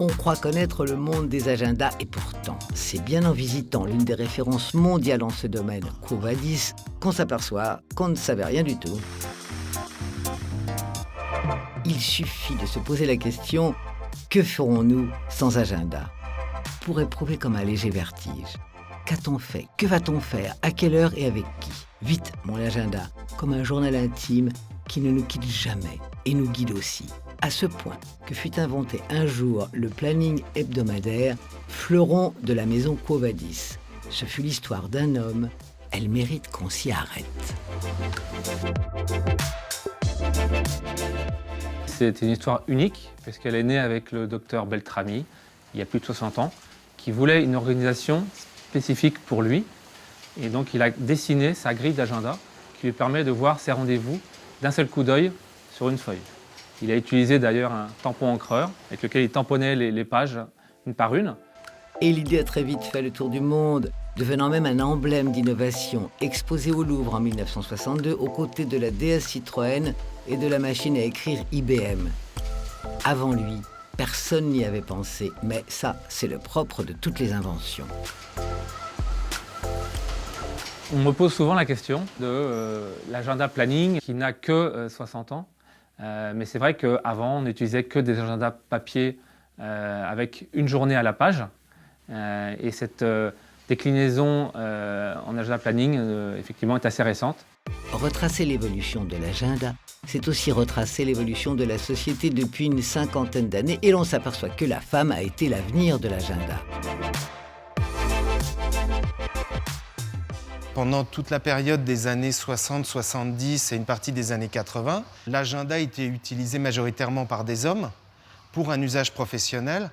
On croit connaître le monde des agendas et pourtant, c'est bien en visitant l'une des références mondiales en ce domaine, Quo Vadis, qu'on s'aperçoit qu'on ne savait rien du tout. Il suffit de se poser la question « Que ferons-nous sans agenda ?» pour éprouver comme un léger vertige. Qu'a-t-on fait? Que va-t-on faire? À quelle heure et avec qui? Vite, mon agenda, comme un journal intime qui ne nous quitte jamais et nous guide aussi. À ce point que fut inventé un jour le planning hebdomadaire, fleuron de la maison Quo Vadis. Ce fut l'histoire d'un homme, elle mérite qu'on s'y arrête. C'est une histoire unique, parce qu'elle est née avec le docteur Beltrami, il y a plus de 60 ans, qui voulait une organisation spécifique pour lui. Et donc il a dessiné sa grille d'agenda qui lui permet de voir ses rendez-vous d'un seul coup d'œil sur une feuille. Il a utilisé d'ailleurs un tampon encreur avec lequel il tamponnait les pages une par une. Et l'idée a très vite fait le tour du monde, devenant même un emblème d'innovation, exposé au Louvre en 1962 aux côtés de la DS Citroën et de la machine à écrire IBM. Avant lui, personne n'y avait pensé, mais ça, c'est le propre de toutes les inventions. On me pose souvent la question de l'agenda planning qui n'a que 60 ans. Mais c'est vrai qu'avant, on n'utilisait que des agendas papier avec une journée à la page. Et cette déclinaison en agenda planning, effectivement, est assez récente. Retracer l'évolution de l'agenda, c'est aussi retracer l'évolution de la société depuis une cinquantaine d'années. Et l'on s'aperçoit que la femme a été l'avenir de l'agenda. Pendant toute la période des années 60, 70 et une partie des années 80, l'agenda était utilisé majoritairement par des hommes pour un usage professionnel.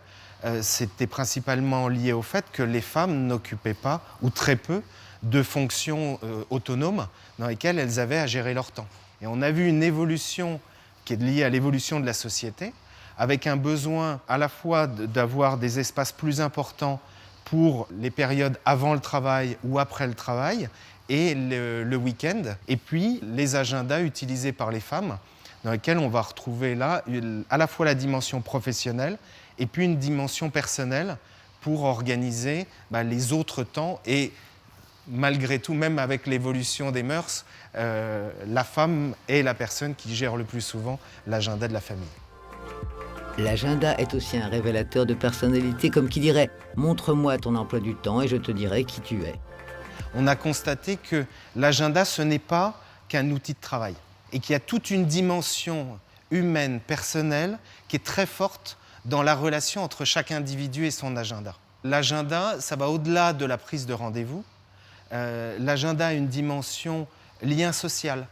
C'était principalement lié au fait que les femmes n'occupaient pas, ou très peu, de fonctions autonomes dans lesquelles elles avaient à gérer leur temps. Et on a vu une évolution qui est liée à l'évolution de la société, avec un besoin à la fois d'avoir des espaces plus importants pour les périodes avant le travail ou après le travail et le week-end. Et puis les agendas utilisés par les femmes, dans lesquels on va retrouver là à la fois la dimension professionnelle et puis une dimension personnelle pour organiser les autres temps. Et malgré tout, même avec l'évolution des mœurs, la femme est la personne qui gère le plus souvent l'agenda de la famille. L'agenda est aussi un révélateur de personnalité, comme qui dirait « Montre-moi ton emploi du temps et je te dirai qui tu es ». On a constaté que l'agenda, ce n'est pas qu'un outil de travail et qu'il y a toute une dimension humaine, personnelle, qui est très forte dans la relation entre chaque individu et son agenda. L'agenda, ça va au-delà de la prise de rendez-vous. L'agenda a une dimension lien social.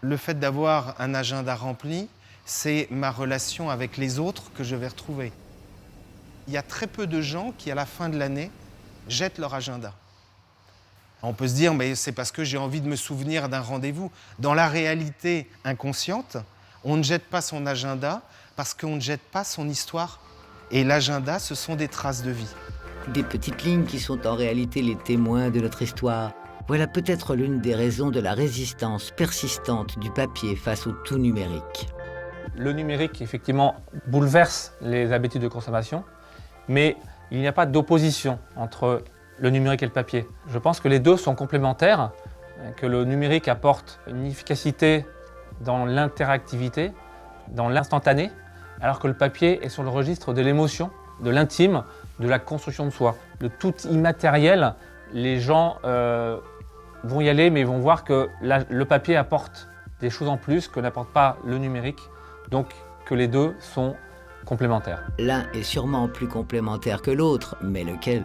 Le fait d'avoir un agenda rempli, c'est ma relation avec les autres que je vais retrouver. Il y a très peu de gens qui, à la fin de l'année, jettent leur agenda. On peut se dire, mais c'est parce que j'ai envie de me souvenir d'un rendez-vous. Dans la réalité inconsciente, on ne jette pas son agenda parce qu'on ne jette pas son histoire. Et l'agenda, ce sont des traces de vie. Des petites lignes qui sont en réalité les témoins de notre histoire. Voilà peut-être l'une des raisons de la résistance persistante du papier face au tout numérique. Le numérique, effectivement, bouleverse les habitudes de consommation, mais il n'y a pas d'opposition entre le numérique et le papier. Je pense que les deux sont complémentaires, que le numérique apporte une efficacité dans l'interactivité, dans l'instantané, alors que le papier est sur le registre de l'émotion, de l'intime, de la construction de soi. Le tout immatériel, les gens vont y aller, mais ils vont voir que le papier apporte des choses en plus que n'apporte pas le numérique. Donc que les deux sont complémentaires. L'un est sûrement plus complémentaire que l'autre, mais lequel ?